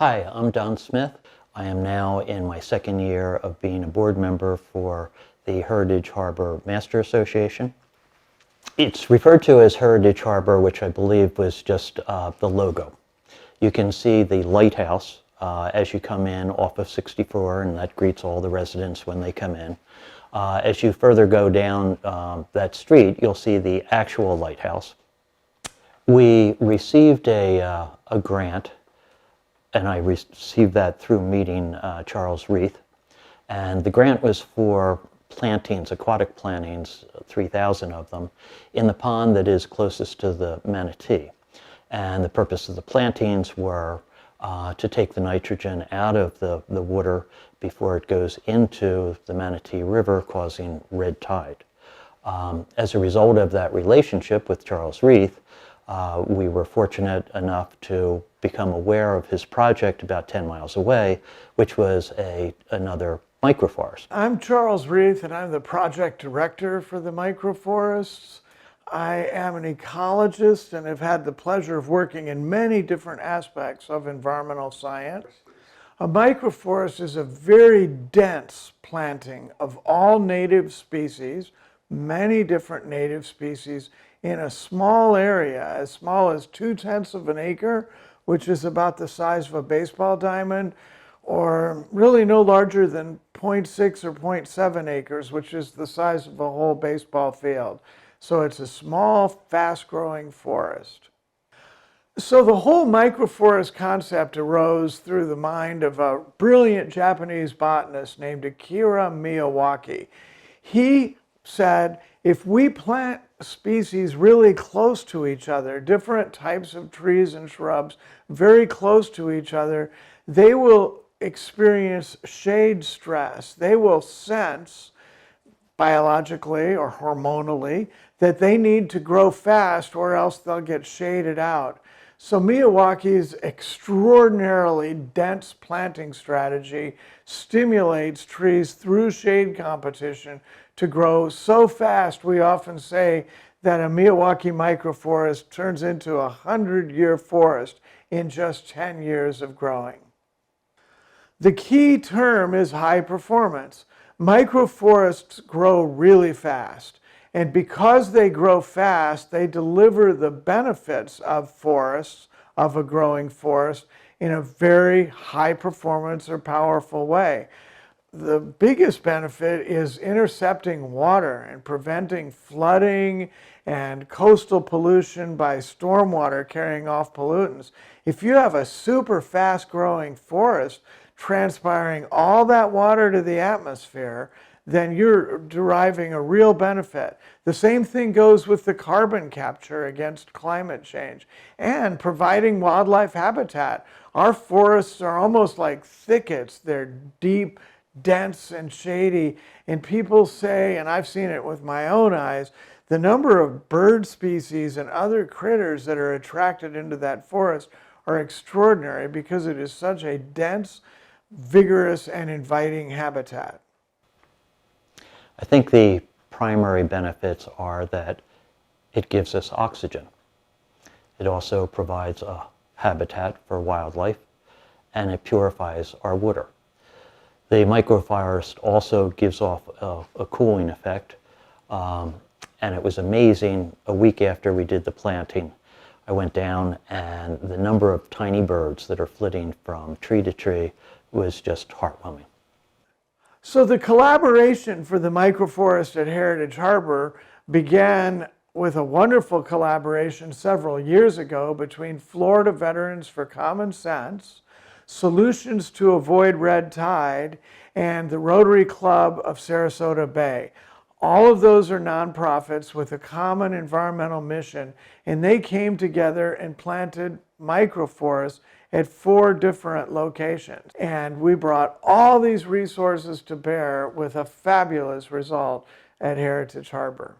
Hi, I'm Don Smith. I am now in my second year of being a board member for the Heritage Harbour Master Association. It's referred to as Heritage Harbour, which I believe was just the logo. You can see the lighthouse as you come in off of 64, and that greets all the residents when they come in. As you further go down that street, you'll see the actual lighthouse. We received a grant, and I received that through meeting Charles Reith. And the grant was for plantings, aquatic plantings, 3,000 of them, in the pond that is closest to the manatee. And the purpose of the plantings were to take the nitrogen out of the water before it goes into the Manatee River, causing red tide. As a result of that relationship with Charles Reith, we were fortunate enough to become aware of his project about 10 miles away, which was another microforest. I'm Charles Reith, and I'm the project director for the microforests. I am an ecologist and have had the pleasure of working in many different aspects of environmental science. A microforest is a very dense planting of all native species, many different native species, in a small area, as small as 2/10 of an acre, which is about the size of a baseball diamond, or really no larger than 0.6 or 0.7 acres, which is the size of a whole baseball field. So it's a small, fast-growing forest. So the whole microforest concept arose through the mind of a brilliant Japanese botanist named Akira Miyawaki. He said, if we plant species really close to each other, different types of trees and shrubs very close to each other, they will experience shade stress. They will sense biologically or hormonally that they need to grow fast or else they'll get shaded out. So Miyawaki's extraordinarily dense planting strategy stimulates trees through shade competition to grow so fast. We often say that a Miyawaki microforest turns into a 100-year forest in just 10 years of growing. The key term is high performance. Microforests grow really fast. And because they grow fast, they deliver the benefits of forests, of a growing forest, in a very high performance or powerful way. The biggest benefit is intercepting water and preventing flooding and coastal pollution by stormwater carrying off pollutants. If you have a super fast growing forest transpiring all that water to the atmosphere, then you're deriving a real benefit. The same thing goes with the carbon capture against climate change and providing wildlife habitat. Our forests are almost like thickets. They're deep, dense, and shady. And people say, and I've seen it with my own eyes, the number of bird species and other critters that are attracted into that forest are extraordinary because it is such a dense, vigorous, and inviting habitat. I think the primary benefits are that it gives us oxygen. It also provides a habitat for wildlife, and it purifies our water. The microforest also gives off a cooling effect, and it was amazing. A week after we did the planting, I went down, and the number of tiny birds that are flitting from tree to tree was just heartwarming. So the collaboration for the microforest at Heritage Harbour began with a wonderful collaboration several years ago between Florida Veterans for Common Sense, Solutions to Avoid Red Tide, and the Rotary Club of Sarasota Bay. All of those are nonprofits with a common environmental mission, and they came together and planted microforests at 4 different locations. And we brought all these resources to bear with a fabulous result at Heritage Harbour.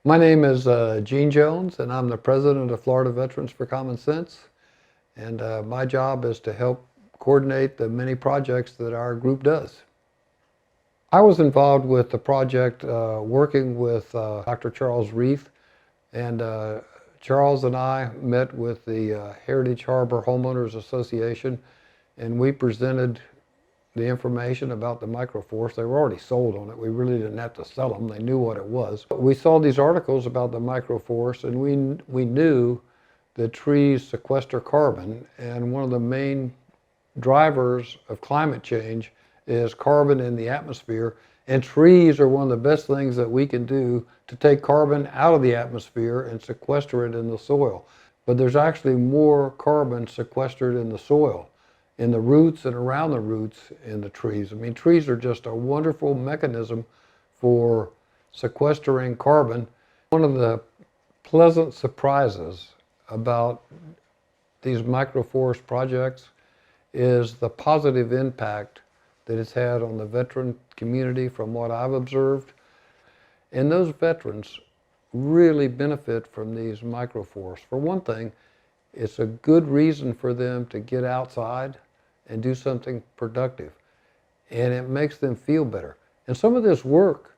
My name is Gene Jones, and I'm the president of Florida Veterans for Common Sense. And my job is to help coordinate the many projects that our group does. I was involved with the project working with Dr. Charles Reith, and Charles and I met with the Heritage Harbour Homeowners Association, and we presented the information about the microforest. They were already sold on it. We really didn't have to sell them. They knew what it was. We saw these articles about the microforest, and we knew that trees sequester carbon, and one of the main drivers of climate change is carbon in the atmosphere, and trees are one of the best things that we can do to take carbon out of the atmosphere and sequester it in the soil. But there's actually more carbon sequestered in the soil, in the roots and around the roots in the trees. I mean, trees are just a wonderful mechanism for sequestering carbon. One of the pleasant surprises about these microforest projects is the positive impact that it's had on the veteran community from what I've observed. And those veterans really benefit from these microforests. For one thing, it's a good reason for them to get outside and do something productive. And it makes them feel better. And some of this work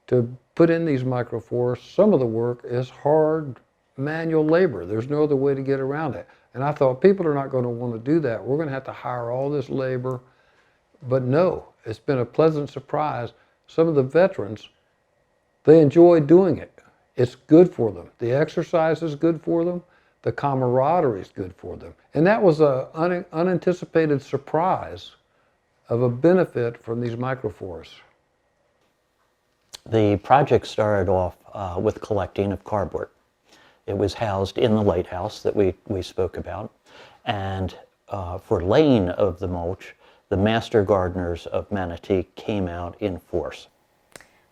to put in these microforests, some of the work is hard manual labor. There's no other way to get around it. And I thought, people are not going to want to do that. We're going to have to hire all this labor. But no, it's been a pleasant surprise. Some of the veterans, they enjoy doing it. It's good for them. The exercise is good for them. The camaraderie is good for them. And that was an unanticipated surprise of a benefit from these microforests. The project started off with collecting of cardboard. It was housed in the lighthouse that we spoke about. And for laying of the mulch, the master gardeners of Manatee came out in force.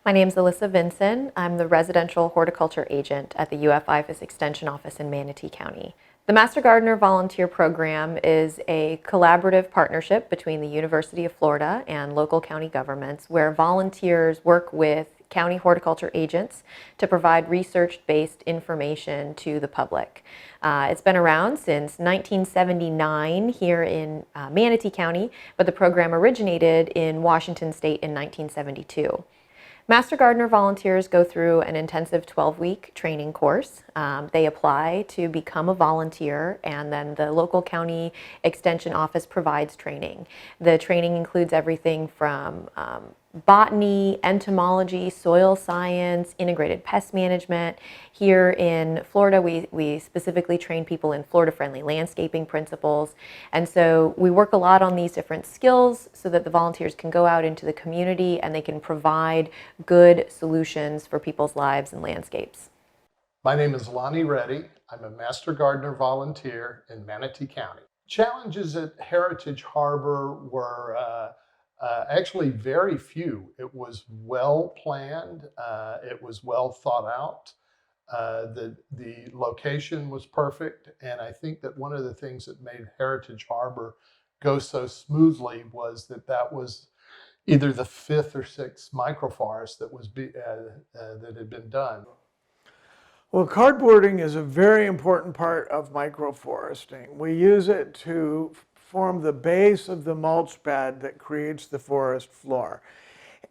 My name is Alyssa Vinson. I'm the residential horticulture agent at the UF-IFAS Extension Office in Manatee County. The Master Gardener Volunteer Program is a collaborative partnership between the University of Florida and local county governments where volunteers work with county horticulture agents to provide research-based information to the public. It's been around since 1979 here in Manatee County, but the program originated in Washington State in 1972. Master Gardener volunteers go through an intensive 12-week training course. They apply to become a volunteer, and then the local county extension office provides training. The training includes everything from botany, entomology, soil science, integrated pest management. Here in Florida, we specifically train people in Florida-friendly landscaping principles. And so we work a lot on these different skills so that the volunteers can go out into the community and they can provide good solutions for people's lives and landscapes. My name is Lonnie Reddy. I'm a Master Gardener volunteer in Manatee County. Challenges at Heritage Harbour were actually very few. It was well planned. It was well thought out. The location was perfect. And I think that one of the things that made Heritage Harbour go so smoothly was that was either the 5th or 6th microforest that had been done. Well, cardboarding is a very important part of microforesting. We use it to form the base of the mulch bed that creates the forest floor.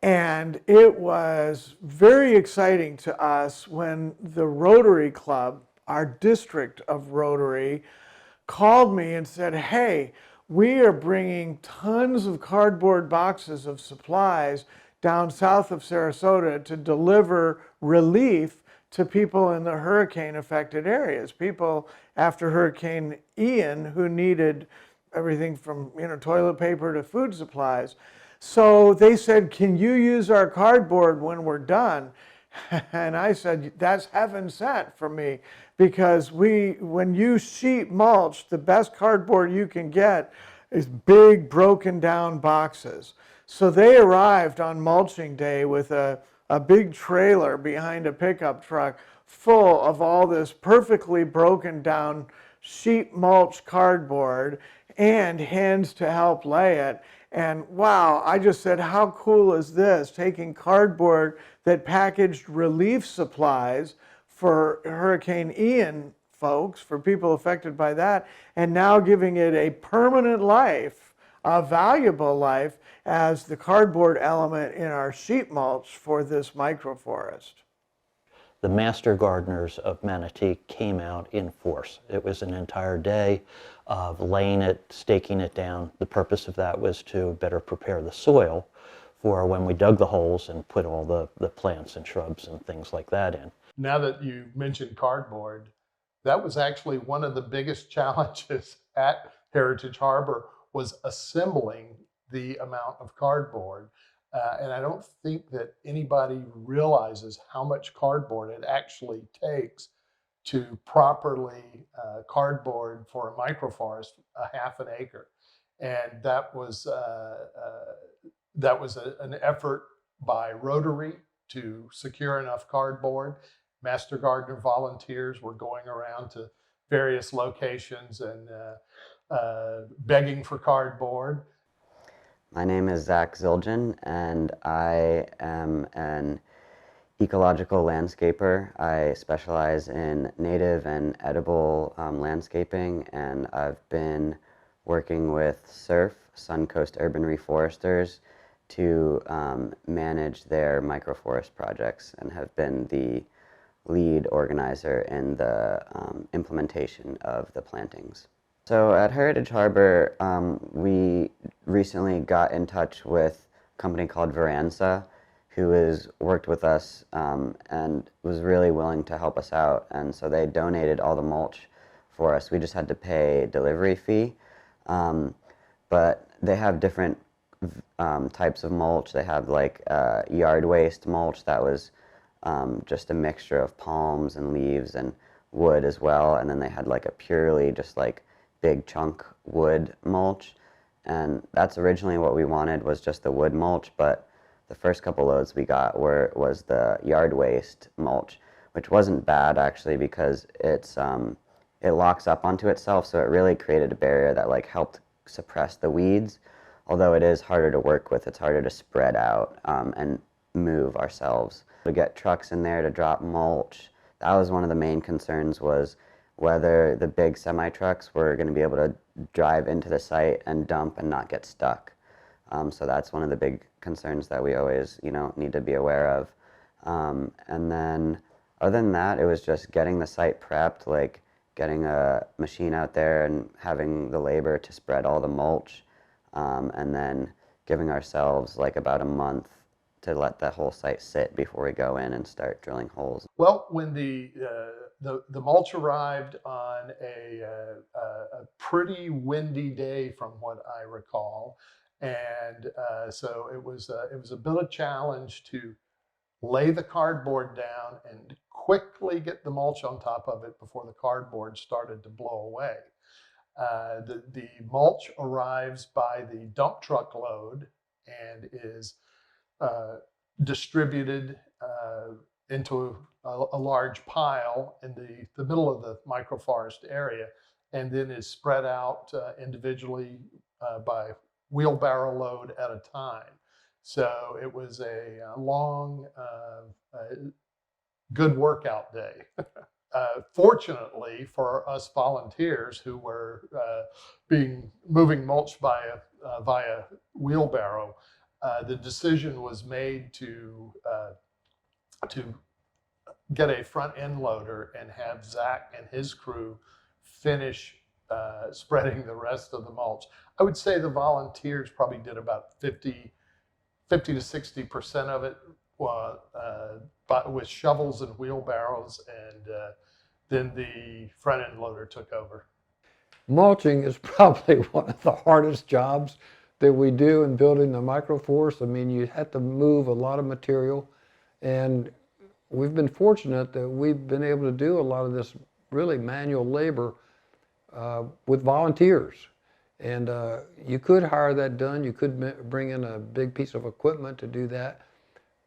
And it was very exciting to us when the Rotary Club, our district of Rotary, called me and said, hey, we are bringing tons of cardboard boxes of supplies down south of Sarasota to deliver relief to people in the hurricane affected areas, people after Hurricane Ian who needed everything from toilet paper to food supplies. So they said, can you use our cardboard when we're done? And I said, that's heaven sent for me, because when you sheet mulch, the best cardboard you can get is big broken down boxes. So they arrived on mulching day with a big trailer behind a pickup truck full of all this perfectly broken down sheet mulch cardboard and hens to help lay it. And wow, I just said, how cool is this? Taking cardboard that packaged relief supplies for Hurricane Ian folks, for people affected by that, and now giving it a permanent life, a valuable life, as the cardboard element in our sheet mulch for this microforest. the master gardeners of Manatee came out in force. It was an entire day of laying it, staking it down. The purpose of that was to better prepare the soil for when we dug the holes and put all the plants and shrubs and things like that in. Now that you mentioned cardboard, that was actually one of the biggest challenges at Heritage Harbour, was assembling the amount of cardboard. And I don't think that anybody realizes how much cardboard it actually takes to properly cardboard for a microforest, a half an acre. And that was an effort by Rotary to secure enough cardboard. Master Gardener volunteers were going around to various locations and begging for cardboard. My name is Zach Zildjian, and I am an ecological landscaper. I specialize in native and edible landscaping, and I've been working with SURF, Suncoast Urban Reforesters, to manage their microforest projects, and have been the lead organizer in the implementation of the plantings. So at Heritage Harbour, we recently got in touch with a company called Veranza, who has worked with us and was really willing to help us out. And so they donated all the mulch for us. We just had to pay a delivery fee. But they have different types of mulch. They have like yard waste mulch that was just a mixture of palms and leaves and wood as well. And then they had like a purely just like big chunk wood mulch. And that's originally what we wanted, was just the wood mulch, but the first couple loads we got was the yard waste mulch, which wasn't bad actually, because it locks up onto itself, so it really created a barrier that like helped suppress the weeds. Although it is harder to work with, it's harder to spread out and move ourselves. To get trucks in there to drop mulch, that was one of the main concerns, was whether the big semi-trucks were going to be able to drive into the site and dump and not get stuck. So that's one of the big concerns that we always, need to be aware of. And then other than that, it was just getting the site prepped, like getting a machine out there and having the labor to spread all the mulch, and then giving ourselves like about a month to let the whole site sit before we go in and start drilling holes. Well, when the mulch arrived on a pretty windy day, from what I recall, and so it was a bit of a challenge to lay the cardboard down and quickly get the mulch on top of it before the cardboard started to blow away. The mulch arrives by the dump truck load and is distributed into a large pile in the middle of the microforest area, and then is spread out individually by wheelbarrow load at a time. So it was a long, good workout day. Fortunately for us volunteers who were moving mulch via wheelbarrow, the decision was made to get a front end loader and have Zach and his crew finish spreading the rest of the mulch. I would say the volunteers probably did about 50 to 60% of it with shovels and wheelbarrows, and then the front end loader took over. Mulching is probably one of the hardest jobs that we do in building the microforest. I mean, you have to move a lot of material, and we've been fortunate that we've been able to do a lot of this really manual labor with volunteers. And you could hire that done. You could bring in a big piece of equipment to do that.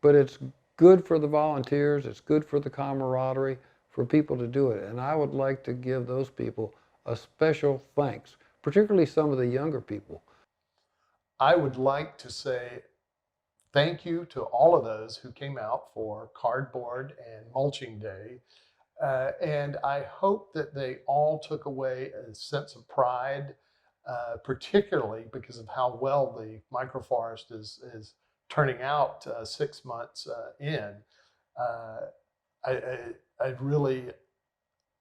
But it's good for the volunteers. It's good for the camaraderie for people to do it. And I would like to give those people a special thanks, particularly some of the younger people. I would like to say thank you to all of those who came out for Cardboard and Mulching Day. And I hope that they all took away a sense of pride, particularly because of how well the microforest is turning out 6 months in. I really,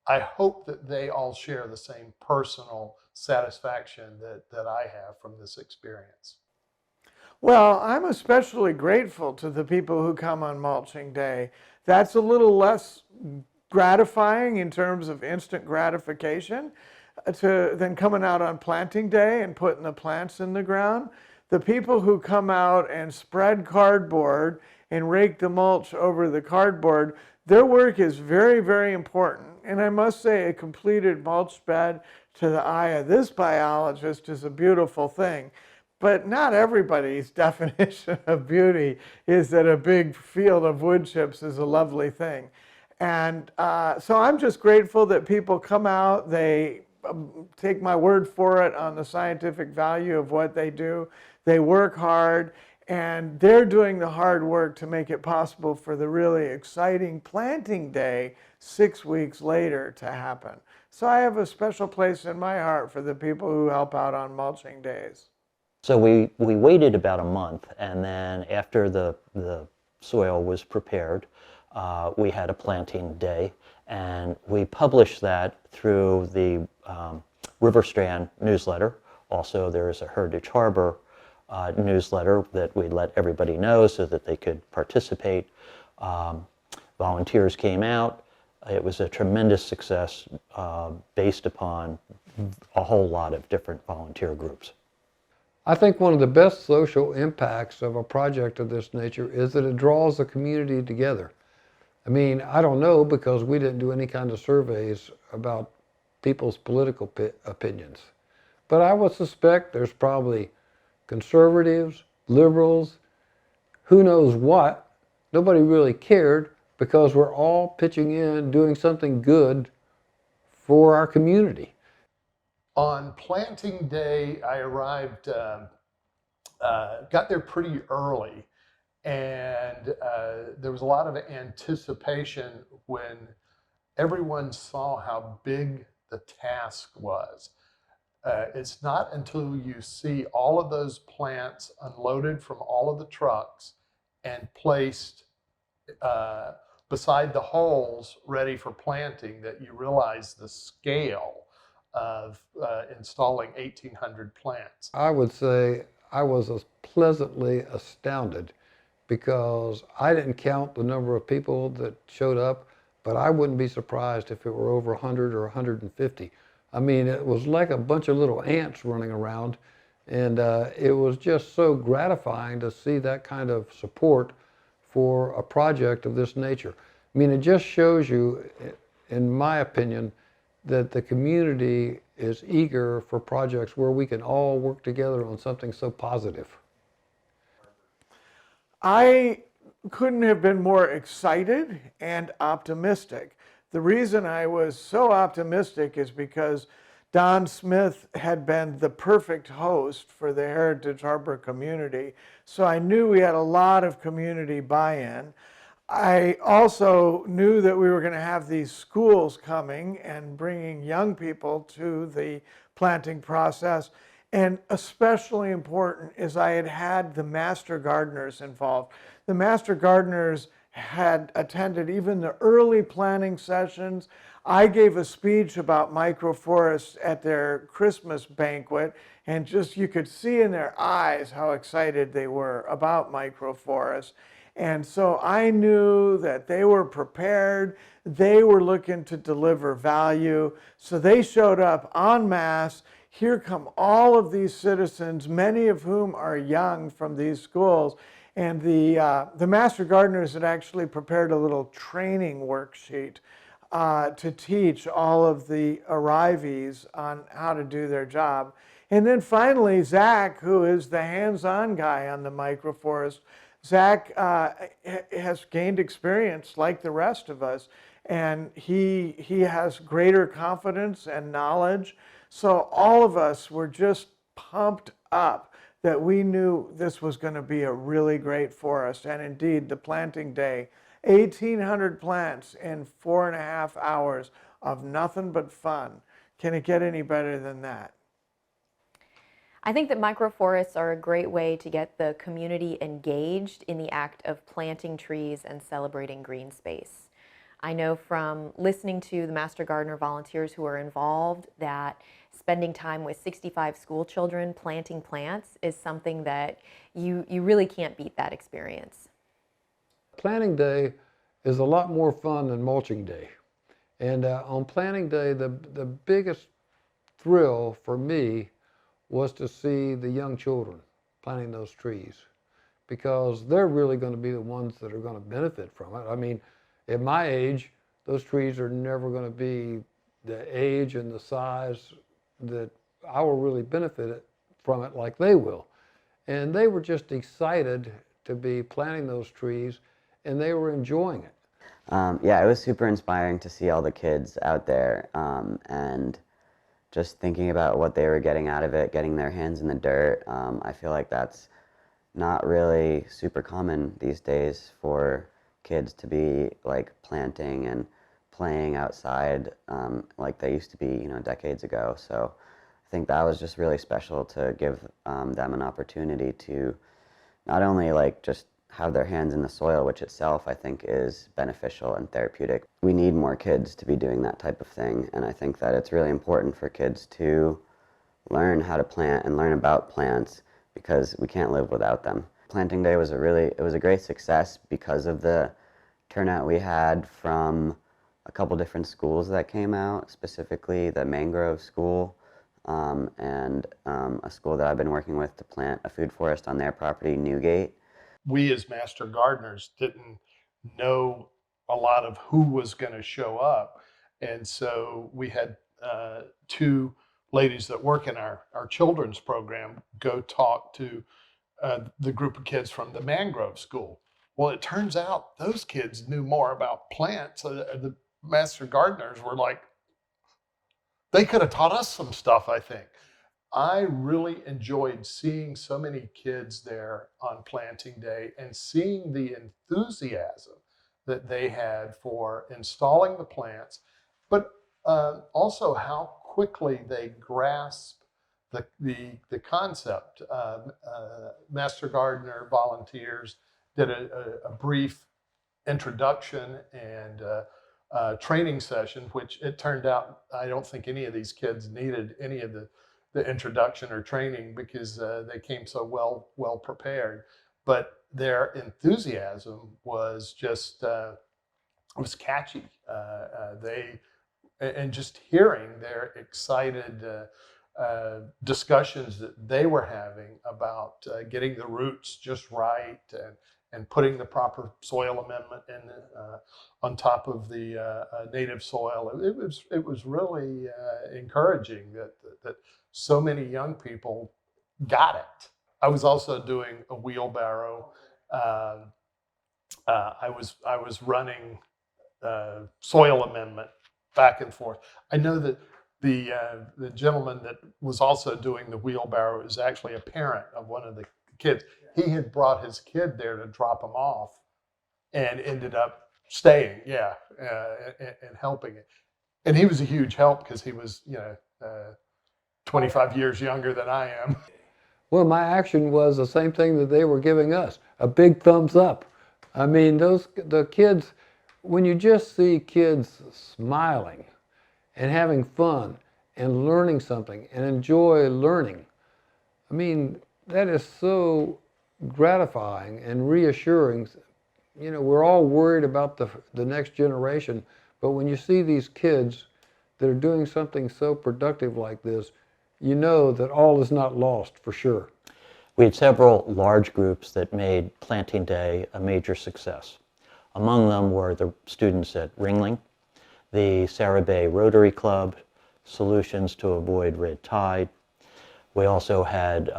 I hope that they all share the same personal satisfaction that I have from this experience. Well, I'm especially grateful to the people who come on mulching day. That's a little less gratifying in terms of instant gratification than coming out on planting day and putting the plants in the ground. The people who come out and spread cardboard and rake the mulch over the cardboard, their work is very, very important. And I must say, a completed mulch bed to the eye of this biologist is a beautiful thing. But not everybody's definition of beauty is that a big field of wood chips is a lovely thing. And so I'm just grateful that people come out, they take my word for it on the scientific value of what they do. They work hard, and they're doing the hard work to make it possible for the really exciting planting day 6 weeks later to happen. So I have a special place in my heart for the people who help out on mulching days. So we waited about a month, and then after the soil was prepared, we had a planting day, and we published that through the River Strand newsletter. Also, there is a Heritage Harbour newsletter that we let everybody know so that they could participate. Volunteers came out. It was a tremendous success based upon a whole lot of different volunteer groups. I think one of the best social impacts of a project of this nature is that it draws the community together. I mean, I don't know because we didn't do any kind of surveys about people's political opinions. But I would suspect there's probably conservatives, liberals, who knows what. Nobody really cared because we're all pitching in, doing something good for our community. On planting day, I arrived, got there pretty early, and there was a lot of anticipation when everyone saw how big the task was. It's not until you see all of those plants unloaded from all of the trucks and placed beside the holes ready for planting that you realize the scale of installing 1,800 plants. I would say I was as pleasantly astounded because I didn't count the number of people that showed up, but I wouldn't be surprised if it were over 100 or 150. I mean, it was like a bunch of little ants running around, and it was just so gratifying to see that kind of support for a project of this nature. I mean, it just shows you, in my opinion, that the community is eager for projects where we can all work together on something so positive. I couldn't have been more excited and optimistic. The reason I was so optimistic is because Don Smith had been the perfect host for the Heritage Harbour community, so I knew we had a lot of community buy-in. I also knew that we were going to have these schools coming and bringing young people to the planting process. And especially important is I had had the master gardeners involved. The master gardeners had attended even the early planning sessions. I gave a speech about microforests at their Christmas banquet, and just you could see in their eyes how excited they were about microforests. And so I knew that they were prepared, they were looking to deliver value, so they showed up en masse. Here come all of these citizens, many of whom are young from these schools, and the Master Gardeners had actually prepared a little training worksheet to teach all of the arrivees on how to do their job. And then finally, Zach, who is the hands-on guy on the microforest, Zach has gained experience like the rest of us, and he has greater confidence and knowledge. So all of us were just pumped up that we knew this was going to be a really great forest. And indeed, the planting day, 1,800 plants in 4.5 hours of nothing but fun. Can it get any better than that? I think that microforests are a great way to get the community engaged in the act of planting trees and celebrating green space. I know from listening to the Master Gardener volunteers who are involved that spending time with 65 school children planting plants is something that you really can't beat that experience. Planting day is a lot more fun than mulching day. And on planting day, the biggest thrill for me was to see the young children planting those trees, because they're really going to be the ones that are going to benefit from it. I mean, at my age, those trees are never going to be the age and the size that I will really benefit from it like they will. And they were just excited to be planting those trees, and they were enjoying it. Yeah, it was super inspiring to see all the kids out there and just thinking about what they were getting out of it, getting their hands in the dirt. I feel like that's not really super common these days for kids to be like planting and playing outside like they used to be, decades ago. So I think that was just really special to give them an opportunity to not only like just have their hands in the soil, which itself I think is beneficial and therapeutic. We need more kids to be doing that type of thing, and I think that it's really important for kids to learn how to plant and learn about plants, because we can't live without them. Planting Day was a great success because of the turnout we had from a couple different schools that came out, specifically the Mangrove School and a school that I've been working with to plant a food forest on their property, Newgate. We as master gardeners didn't know a lot of who was going to show up. And so we had two ladies that work in our children's program go talk to the group of kids from the Mangrove School. Well, it turns out those kids knew more about plants. The master gardeners were like, they could have taught us some stuff, I think. I really enjoyed seeing so many kids there on planting day and seeing the enthusiasm that they had for installing the plants, but also how quickly they grasp the concept. Master Gardener volunteers did a brief introduction and training session, which it turned out I don't think any of these kids needed any of the introduction or training because they came so well prepared. But their enthusiasm was just was catchy. And just hearing their excited discussions that they were having about getting the roots just right and putting the proper soil amendment in on top of the native soil. It was really encouraging that so many young people got it. I was also doing a wheelbarrow. I was running soil amendment back and forth. I know that the gentleman that was also doing the wheelbarrow is actually a parent of one of the kids. He had brought his kid there to drop him off, and ended up staying, and helping it. And he was a huge help because he was 25 years younger than I am. Well, my action was the same thing that they were giving us, a big thumbs up. I mean, the kids, when you just see kids smiling and having fun and learning something and enjoy learning, I mean, that is so gratifying and reassuring. We're all worried about the next generation, but when you see these kids that are doing something so productive like this, you know that all is not lost for sure. We had several large groups that made Planting Day a major success. Among them were the students at Ringling, the Sarah Bay Rotary Club, Solutions to Avoid Red Tide. We also had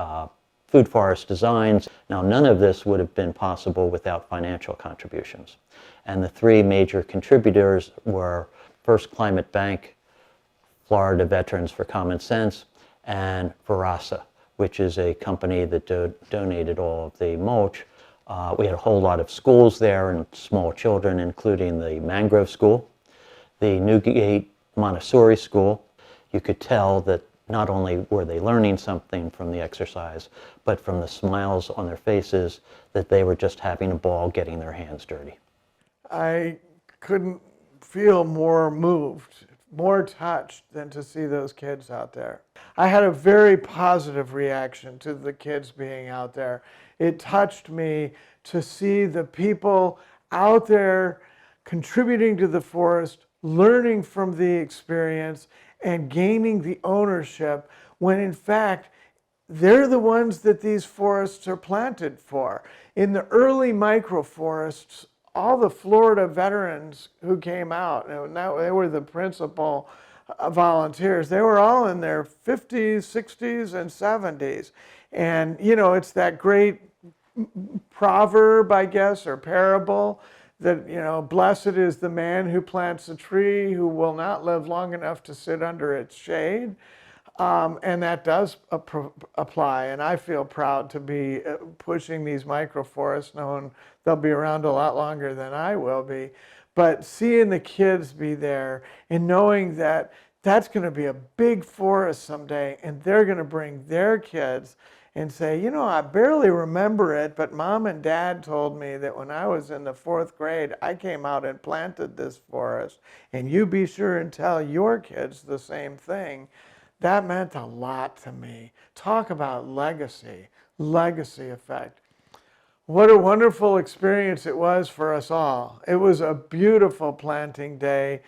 Food Forest Designs. Now, none of this would have been possible without financial contributions. And the three major contributors were First Climate Bank, Florida Veterans for Common Sense, and Verasa, which is a company that donated all of the mulch. We had a whole lot of schools there and small children, including the Mangrove School, the Newgate Montessori School. You could tell that not only were they learning something from the exercise, but from the smiles on their faces, that they were just having a ball getting their hands dirty. I couldn't feel more moved, more touched than to see those kids out there. I had a very positive reaction to the kids being out there. It touched me to see the people out there contributing to the forest, learning from the experience, and gaining the ownership when in fact they're the ones that these forests are planted for. In the early microforests, all the Florida veterans who came out, and they were the principal volunteers, they were all in their 50s, 60s, and 70s. And, you know, it's that great proverb, I guess, or parable that, you know, blessed is the man who plants a tree who will not live long enough to sit under its shade. And that does apply, and I feel proud to be pushing these microforests, knowing they'll be around a lot longer than I will be. But seeing the kids be there and knowing that that's going to be a big forest someday, and they're going to bring their kids and say, you know, I barely remember it, but Mom and Dad told me that when I was in the 4th grade, I came out and planted this forest, and you be sure and tell your kids the same thing. That meant a lot to me. Talk about legacy effect. What a wonderful experience it was for us all. It was a beautiful planting day.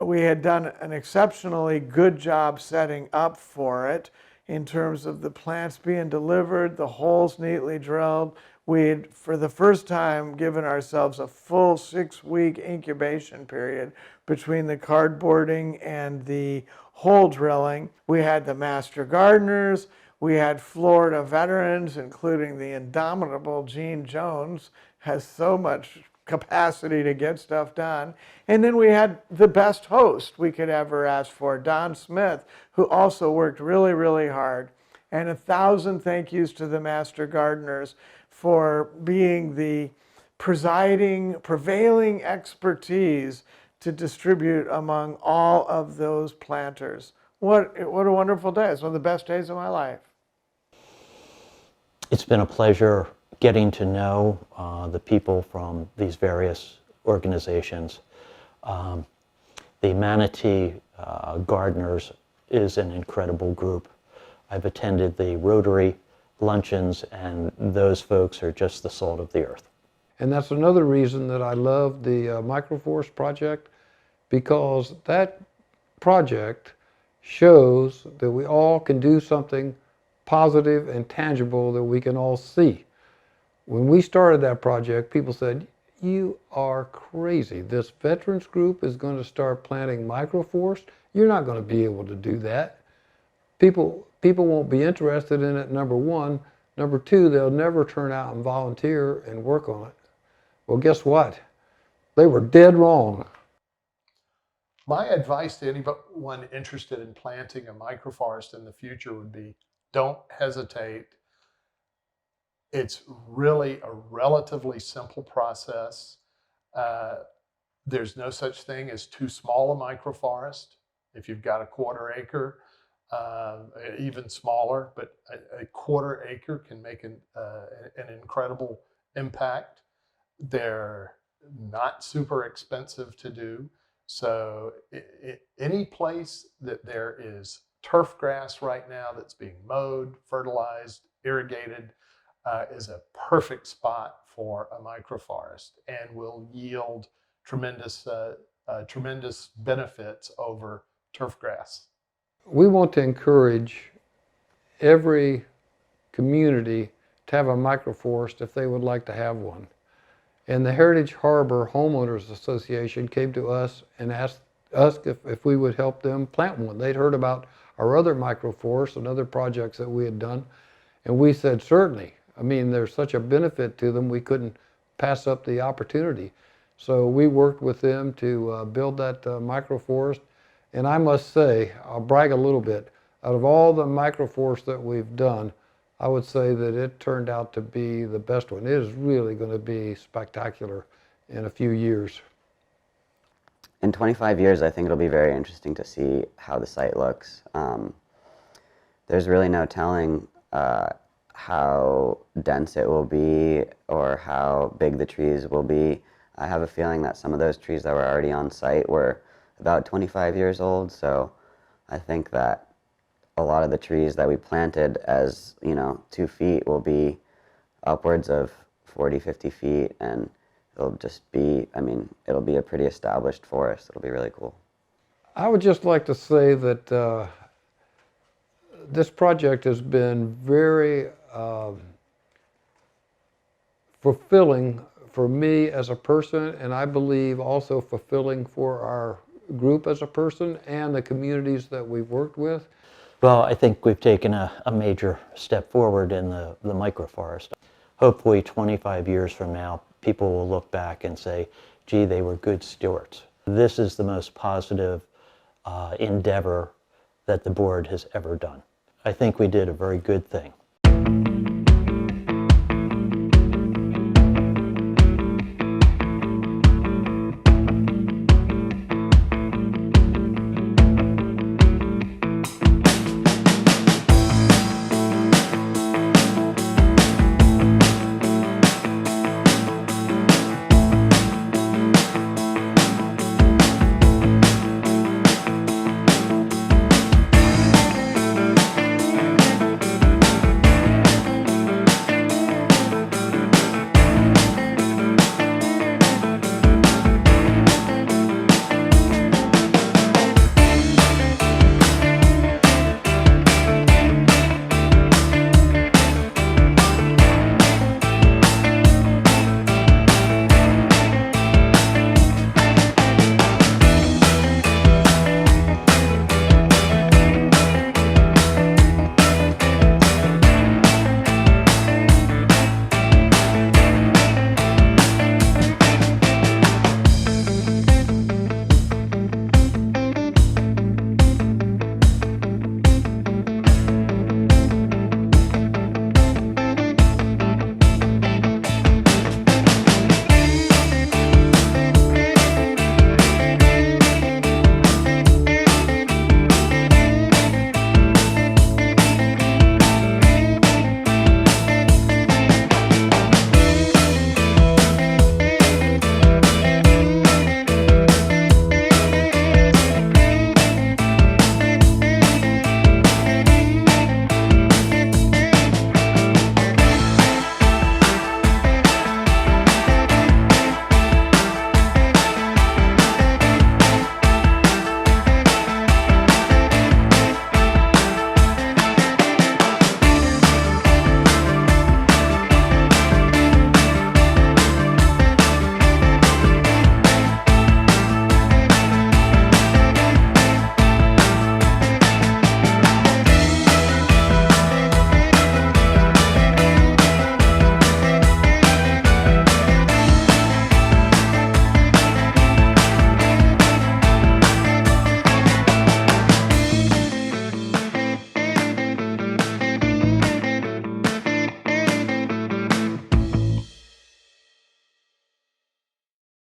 We had done an exceptionally good job setting up for it in terms of the plants being delivered, the holes neatly drilled. We had, for the first time, given ourselves a full 6-week incubation period between the cardboarding and the hole drilling. We had the master gardeners. We had Florida veterans, including the indomitable Gene Jones, has so much capacity to get stuff done. And then we had the best host we could ever ask for, Don Smith, who also worked really, really hard. And 1,000 thank yous to the master gardeners for being the prevailing expertise to distribute among all of those planters. What a wonderful day. It's one of the best days of my life. It's been a pleasure getting to know the people from these various organizations. The Manatee Gardeners is an incredible group. I've attended the Rotary luncheons, and those folks are just the salt of the earth. And that's another reason that I love the Microforest project, because that project shows that we all can do something positive and tangible that we can all see. When we started that project, people said, you are crazy. This veterans group is going to start planting microforest. You're not going to be able to do that. People won't be interested in it, number one. Number two, they'll never turn out and volunteer and work on it. Well, guess what? They were dead wrong. My advice to anyone interested in planting a microforest in the future would be, don't hesitate. It's really a relatively simple process. There's no such thing as too small a microforest. If you've got a 1/4 acre, even smaller, but a 1/4 acre can make an incredible impact. They're not super expensive to do. So any place that there is turf grass right now that's being mowed, fertilized, irrigated, is a perfect spot for a microforest and will yield tremendous benefits over turf grass. We want to encourage every community to have a microforest if they would like to have one. And the Heritage Harbour Homeowners Association came to us and asked us if we would help them plant one. They'd heard about our other microforests and other projects that we had done, and we said, certainly. I mean, there's such a benefit to them, we couldn't pass up the opportunity. So we worked with them to build that microforest. And I must say, I'll brag a little bit, out of all the microforests that we've done, I would say that it turned out to be the best one. It is really going to be spectacular in a few years. In 25 years, I think it'll be very interesting to see how the site looks. There's really no telling how dense it will be or how big the trees will be. I have a feeling that some of those trees that were already on site were about 25 years old, so I think that a lot of the trees that we planted as, 2 feet will be upwards of 40, 50 feet, and it'll just be, it'll be a pretty established forest. It'll be really cool. I would just like to say that this project has been very fulfilling for me as a person, and I believe also fulfilling for our group as a person and the communities that we've worked with. Well, I think we've taken a major step forward in the microforest. Hopefully 25 years from now, people will look back and say, gee, they were good stewards. This is the most positive endeavor that the board has ever done. I think we did a very good thing.